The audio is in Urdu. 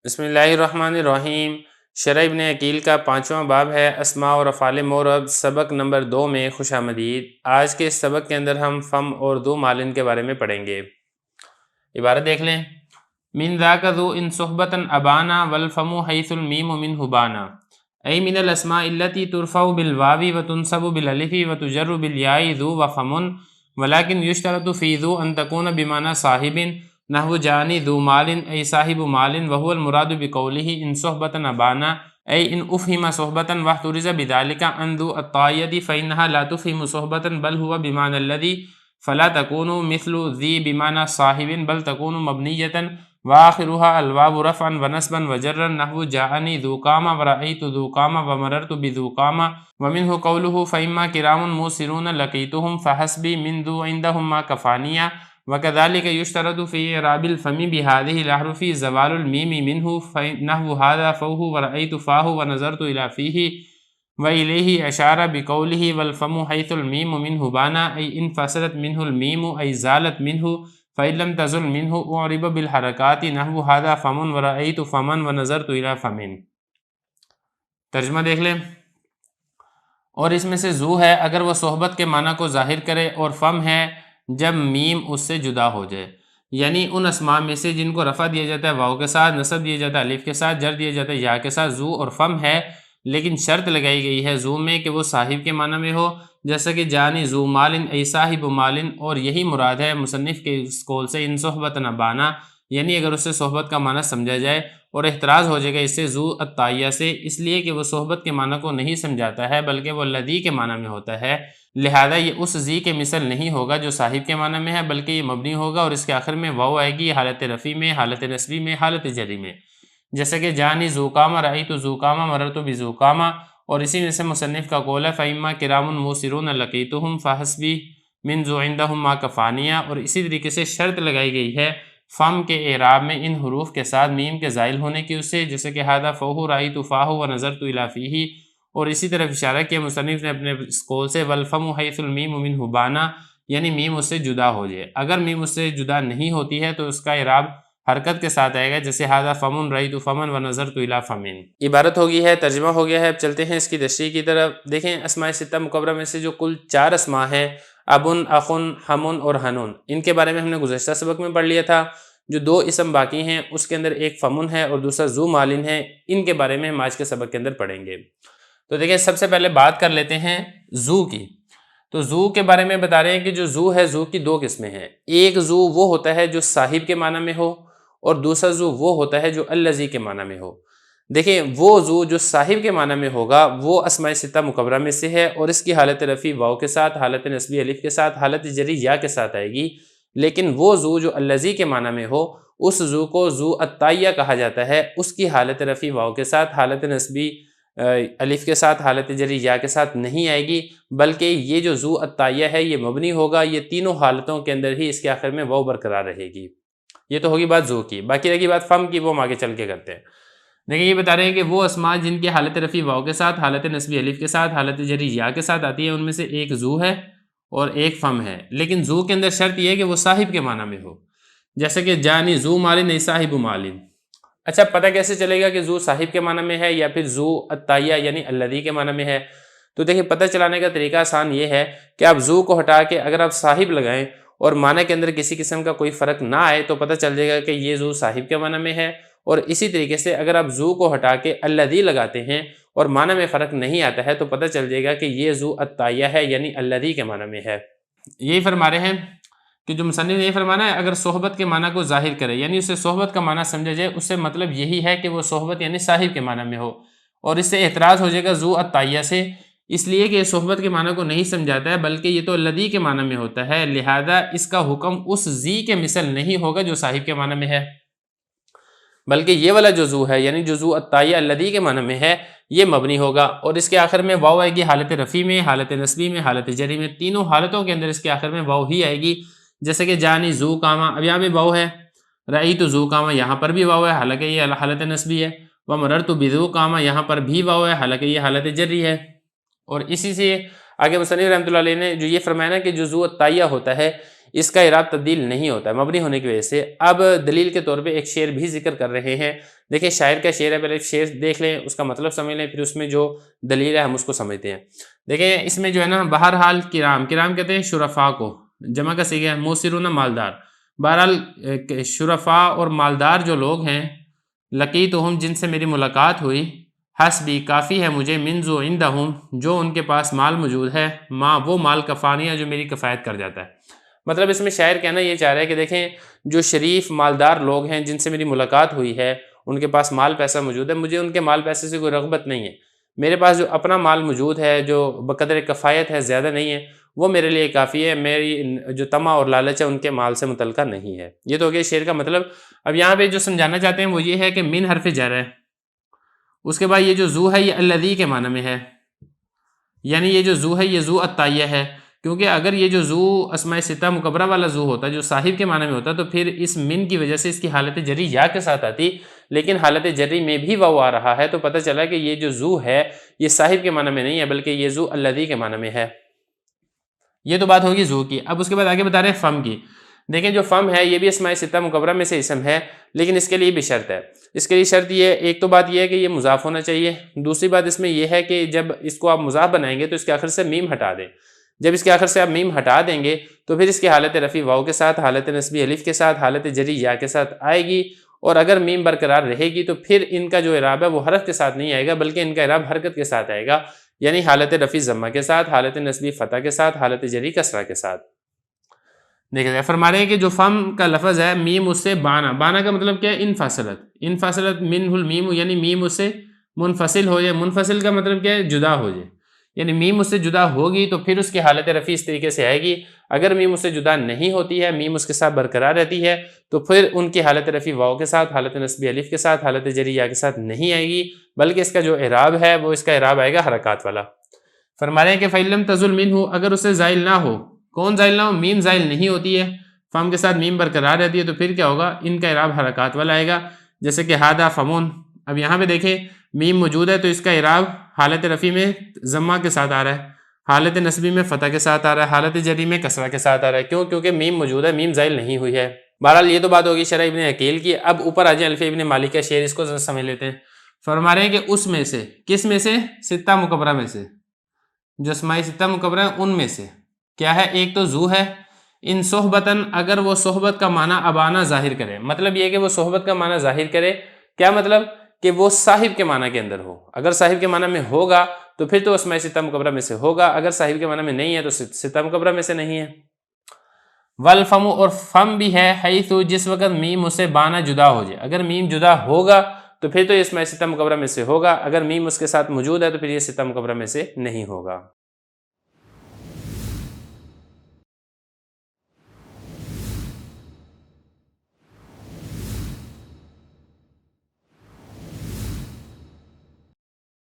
بسم اللہ الرحمن الرحیم۔ شرح ابن عقیل کا 5واں باب ہے اسماء اور افعال مورب، سبق نمبر 2 میں خوش آمدید۔ آج کے اس سبق کے اندر ہم فم اور ذو مالن کے بارے میں پڑھیں گے۔ عبارت دیکھ لیں۔ من ذاک ذو ان صحبتا ابانا والفم حیث المیم منہ بانا، ای من الاسماء التي ترفع بالواو وتنصب بالالف وتجر بالیاء ذو وفم، ولكن يشترط في ذو ان تكون بمعنى صاحب، نحو جانی ذو مال ای صاحب مال، وهو المراد بقوله ان صحبتا ابانا ای ان افہم صحبتا واحترز بذلك عن ذو الطائیۃ فانها لا تفہم صحبتا بل هو بمعنى الذي، فلا تكون مثل ذی بمعنى صاحب بل تكون مبنیۃ واخرها الواو رفعا ونصبا وجرا، نحو جاءنی ذو قامہ ورأیت ذو قامہ ومررت بذو قامہ، ومنه قوله فإما کرام موسرون لقیتهم فحسبی من ذو عندهم ما کفانیہ، وكذلك يشترط في إعراب الفم بهذه الأحرف زوال الميم منه، نحو هذا فوه ورأيت فاه ونظرت إلى فيه، وإليه أشار بقوله والفم حيث الميم منه بانا، أي إن فصلت منه الميم أي زالت منه، فإن لم تزل منه أعرب بالحركات، نحو هذا فم ورأيت فما ونظرت إلى فم۔ ترجمہ دیکھ لیں۔ اور اس میں سے ذو ہے اگر وہ صحبت کے معنی کو ظاہر کرے، اور فم ہے جب میم اس سے جدا ہو جائے، یعنی ان اسماء میں سے جن کو رفع دیا جاتا ہے واو کے ساتھ، نصب دیا جاتا ہے الف کے ساتھ، جر دیا جاتا ہے یا کے ساتھ، ذو اور فم ہے، لیکن شرط لگائی گئی ہے ذو میں کہ وہ صاحب کے معنی میں ہو، جیسا کہ جانی ذو مالن ای صاحب مالن، اور یہی مراد ہے مصنف کے اس قول سے ان صحبت نبانا، یعنی اگر اس سے صحبت کا معنی سمجھا جائے، اور احتراز ہو جائے گا اس سے ذو الطائیہ سے، اس لیے کہ وہ صحبت کے معنی کو نہیں سمجھاتا ہے بلکہ وہ لذی کے معنی میں ہوتا ہے، لہذا یہ اس ذی کے مثل نہیں ہوگا جو صاحب کے معنی میں ہے، بلکہ یہ مبنی ہوگا اور اس کے آخر میں واو آئے گی، حالت رفع میں، حالت نصبی میں، حالت جری میں، جیسے کہ جانی ذو قامہ رأیت ذو قامہ مررت بذو قامہ، اور اسی میں سے مصنف کا قول ہے فَإِمَّا كِرَامٌ مُوسِرُونَ لَقِيتُهُمْ فَحَسْبِي مِن ذُو عِندَهُمْ مَا كَفَانِيَا، اور اسی طریقے سے شرط لگائی گئی ہے فم کے اعراب میں ان حروف کے ساتھ میم کے زائل ہونے کی اس سے، جیسے کہ هذا فَوْهُ رَأَيْتُ فَاهُ وَنَظَرْتُ إِلَى فِيهِ، اور اسی طرف اشارہ کیا مصنف نے اپنے اس قول سے والفم حیث المیم منہ بانا، یعنی میم اس سے جدا ہو جائے، اگر میم اس سے جدا نہیں ہوتی ہے تو اس کا اعراب حرکت کے ساتھ آئے گا، جیسے ھذا فمن رأیت فمن ونظرت الی فمن۔ عبارت ہو گئی ہے، ترجمہ ہو گیا ہے، اب چلتے ہیں اس کی تشریح کی طرف۔ دیکھیں اسماء ستہ مکبرہ میں سے جو کل 4 اسماء ہیں، ابن، اخن، ہمن اور ہنون، ان کے بارے میں ہم نے گزشتہ سبق میں پڑھ لیا تھا۔ جو 2 اسم باقی ہیں اس کے اندر ایک فمن ہے اور دوسرا ذو مالن ہے، ان کے بارے میں ہم آج کے سبق کے اندر پڑھیں گے۔ تو دیکھیں سب سے پہلے بات کر لیتے ہیں ذو کی۔ تو ذو کے بارے میں بتا رہے ہیں کہ جو ذو ہے، ذو کی 2 قسمیں ہیں۔ ایک ذو وہ ہوتا ہے جو صاحب کے معنی میں ہو، اور دوسرا ذو وہ ہوتا ہے جو الذی کے معنی میں ہو۔ دیکھیں وہ ذو جو صاحب کے معنی میں ہوگا وہ اسماء ستہ مکبرہ میں سے ہے، اور اس کی حالت رفع واو کے ساتھ، حالت نصبی الف کے ساتھ، حالت جری یا کے ساتھ آئے گی، لیکن وہ ذو جو الذی کے معنی میں ہو اس ذو کو ذو الطائیہ کہا جاتا ہے، اس کی حالت رفع واو کے ساتھ، حالت نصبی الف کے ساتھ، حالت جری یا کے ساتھ نہیں آئے گی، بلکہ یہ جو ذو الطائیہ ہے یہ مبنی ہوگا، یہ تینوں حالتوں کے اندر ہی اس کے آخر میں واو برقرار رہے گی۔ یہ تو ہوگی بات ذو کی، باقی رہی بات فم کی، وہ ہم آگے چل کے کرتے ہیں۔ دیکھیں یہ بتا رہے ہیں کہ وہ اسماء جن کی حالت رفع واو کے ساتھ، حالت نصبی الف کے ساتھ، حالت جری یا کے ساتھ آتی ہے، ان میں سے ایک ذو ہے اور ایک فم ہے، لیکن ذو کے اندر شرط یہ ہے کہ وہ صاحب کے معنی میں ہو، جیسے کہ جانی ذو مالن ای صاحب مالن۔ اچھا پتہ کیسے چلے گا کہ ذو صاحب کے معنی میں ہے یا پھر ذو الطائیہ یعنی الذی کے معنی میں ہے؟ تو دیکھیں پتہ چلانے کا طریقہ آسان یہ ہے کہ آپ ذو کو ہٹا کے اگر آپ صاحب لگائیں اور معنی کے اندر کسی قسم کا کوئی فرق نہ آئے تو پتہ چل جائے گا کہ یہ ذو صاحب کے معنی میں ہے، اور اسی طریقے سے اگر آپ ذو کو ہٹا کے الذی لگاتے ہیں اور معنی میں فرق نہیں آتا ہے تو پتہ چل جائے گا کہ یہ ذو الطائیہ ہے یعنی الذی کے معنی میں ہے۔ یہی فرما رہے ہیں کہ جو مصنف نے یہ فرمانا ہے اگر صحبت کے معنی کو ظاہر کرے، یعنی اسے صحبت کا معنی سمجھا جائے، اس سے مطلب یہی ہے کہ وہ صحبت یعنی صاحب کے معنی میں ہو، اور اس سے اعتراض ہو جائے گا ذو الطائیہ سے، اس لیے کہ یہ صحبت کے معنی کو نہیں سمجھاتا ہے بلکہ یہ تو الذی کے معنی میں ہوتا ہے، لہذا اس کا حکم اس ذی کے مثل نہیں ہوگا جو صاحب کے معنی میں ہے، بلکہ یہ والا جو ذو ہے یعنی جو ذو الطائیہ الذی کے معنی میں ہے یہ مبنی ہوگا، اور اس کے آخر میں واو آئے گی، حالت رفع میں، حالت نصبی میں، حالت جری میں، تینوں حالتوں کے اندر اس کے آخر میں واو ہی آئے گی، جیسے کہ جانی ذو قامہ، اب یہاں بھی واو ہے، رأیت ذو قامہ یہاں پر بھی واو ہے حالانکہ یہ حالت نصبی ہے، ومررت بذو قامہ یہاں پر بھی واو ہے حالانکہ یہ حالت جری ہے، اور اسی سے آگے مصنف رحمۃ اللہ علیہ نے جو یہ فرمایا نا کہ جو ذو الطائیہ ہوتا ہے اس کا اعراب تبدیل نہیں ہوتا ہے مبنی ہونے کی وجہ سے۔ اب دلیل کے طور پہ ایک شعر بھی ذکر کر رہے ہیں، دیکھیں شاعر کا شعر ہے، پہلے شعر دیکھ لیں، اس کا مطلب سمجھ لیں، پھر اس میں جو دلیل ہے ہم اس کو سمجھتے ہیں۔ دیکھیں اس میں جو ہے نا، بہرحال کرام کہتے ہیں شرفاء کو، جمع کا صیغہ ہے موسرون مالدار، بہرحال شرفاء اور مالدار جو لوگ ہیں، لقیتہم جن سے میری ملاقات ہوئی، حسبی کافی ہے مجھے، من ذو عندہم جو ان کے پاس مال موجود ہے، وہ مال کفانیہ جو میری کفایت کر جاتا ہے۔ مطلب اس میں شاعر کہنا یہ چاہ رہا ہے کہ دیکھیں جو شریف مالدار لوگ ہیں جن سے میری ملاقات ہوئی ہے، ان کے پاس مال پیسہ موجود ہے، مجھے ان کے مال پیسے سے کوئی رغبت نہیں ہے، میرے پاس جو اپنا مال موجود ہے جو بقدر کفایت ہے، زیادہ نہیں ہے، وہ میرے لیے کافی ہے، میری جو طمع اور لالچ ہے ان کے مال سے متعلقہ نہیں ہے۔ یہ تو ہو گیا شعر کا مطلب۔ اب یہاں پہ جو سمجھانا چاہتے ہیں وہ یہ ہے کہ من حرف جر ہے، اس کے بعد یہ جو ذو ہے یہ الذی کے معنی میں ہے، یعنی یہ جو ذو ہے یہ ذو التائیہ ہے، کیونکہ اگر یہ جو ذو اسماء ستہ مکبرہ والا ذو ہوتا ہے جو صاحب کے معنی میں ہوتا ہے تو پھر اس من کی وجہ سے اس کی حالت جری یا کے ساتھ آتی، لیکن حالت جری میں بھی واو آ رہا ہے، تو پتہ چلا کہ یہ جو ذو ہے یہ صاحب کے معنی میں نہیں ہے بلکہ یہ ذو الذی کے معنی میں ہے۔ یہ تو بات ہوگی ذو کی۔ اب اس کے بعد آگے بتا رہے ہیں فم کی۔ دیکھیں جو فم ہے یہ بھی اسماء ستہ مکبرہ میں سے اسم ہے، لیکن اس کے لیے بھی شرط ہے۔ اس کے لیے شرط یہ، ایک تو بات یہ ہے کہ یہ مضاف ہونا چاہیے، دوسری بات اس میں یہ ہے کہ جب اس کو آپ مضاف بنائیں گے تو اس کے آخر سے میم ہٹا دیں، جب اس کے آخر سے آپ میم ہٹا دیں گے تو پھر اس کی حالت رفع واو کے ساتھ، حالت نصبی الف کے ساتھ، حالت جری یا کے ساتھ آئے گی، اور اگر میم برقرار رہے گی تو پھر ان کا جو اعراب ہے وہ حرف کے ساتھ نہیں آئے گا بلکہ ان کا اعراب حرکت کے ساتھ آئے گا، یعنی حالت رفع ضمہ کے ساتھ، حالت نصبی فتح کے ساتھ، حالت جری کسرہ کے ساتھ۔ دیکھیں فرما رہے ہیں کہ جو فم کا لفظ ہے میم اس سے بانا کا مطلب کیا ہے؟ انفصلت منہ المیم، یعنی میم اس سے منفصل ہو جائے۔ منفصل کا مطلب کیا ہے؟ جدا ہو جائے، یعنی میم اس سے جدا ہوگی تو پھر اس کی حالت رفع اس طریقے سے آئے گی۔ اگر میم اس سے جدا نہیں ہوتی ہے، میم اس کے ساتھ برقرار رہتی ہے، تو پھر ان کی حالت رفع واو کے ساتھ، حالت نصبی الف کے ساتھ، حالت جری یا کے ساتھ نہیں آئے گی، بلکہ اس کا جو اعراب ہے وہ اس کا اعراب آئے گا حرکات والا۔ فرما رہے ہیں کہ فَإِن لَمْ تَزُلْ مِنْهُ، اگر اسے زائل نہ ہو، کون زائل نہ ہو؟ میم زائل نہیں ہوتی ہے، فم کے ساتھ میم برقرار رہتی ہے، تو پھر کیا ہوگا؟ ان کا اعراب حرکات والا آئے گا، جیسے کہ ہادہ فمون۔ اب یہاں پہ دیکھیں میم موجود ہے تو اس کا اعراب حالت رفع میں ضمہ کے ساتھ آ رہا ہے، حالت نصبی میں فتح کے ساتھ آ رہا ہے، حالت جری میں کسرہ کے ساتھ آ رہا ہے۔ کیوں؟ کیونکہ میم موجود ہے، میم زائل نہیں ہوئی ہے۔ بہرحال یہ تو بات ہوگی شرح ابن عقیل کی۔ اب اوپر آ جائیں الفیہ ابن مالک کا شعر، اس کو ذرا سمجھ لیتے ہیں۔ فرما رہے ہیں کہ اس میں سے، کس میں سے؟ ستہ مکبرہ میں سے، جو اسماء ستہ مکبرہ ہیں ان میں سے کیا ہے؟ ایک تو ذو ہے، ان صحبتاً اگر وہ صحبت کا معنی ابانا ظاہر کرے، مطلب یہ کہ وہ صحبت کا معنی ظاہر کرے، کیا مطلب؟ کہ وہ صاحب کے معنی کے اندر ہو۔ اگر صاحب کے معنی میں ہوگا تو پھر تو اسماء ستہ مکبرہ میں سے ہوگا، اگر صاحب کے معنی میں نہیں ہے تو ستہ مکبرہ میں سے نہیں ہے۔ والفم، اور فم بھی ہے، حیث جس وقت میم اسے بانا جدا ہو جائے، اگر میم جدا ہوگا تو پھر تو یہ اسماء ستہ مکبرہ میں سے ہوگا، اگر میم اس کے ساتھ موجود ہے تو پھر یہ ستہ مکبرہ میں سے نہیں ہوگا۔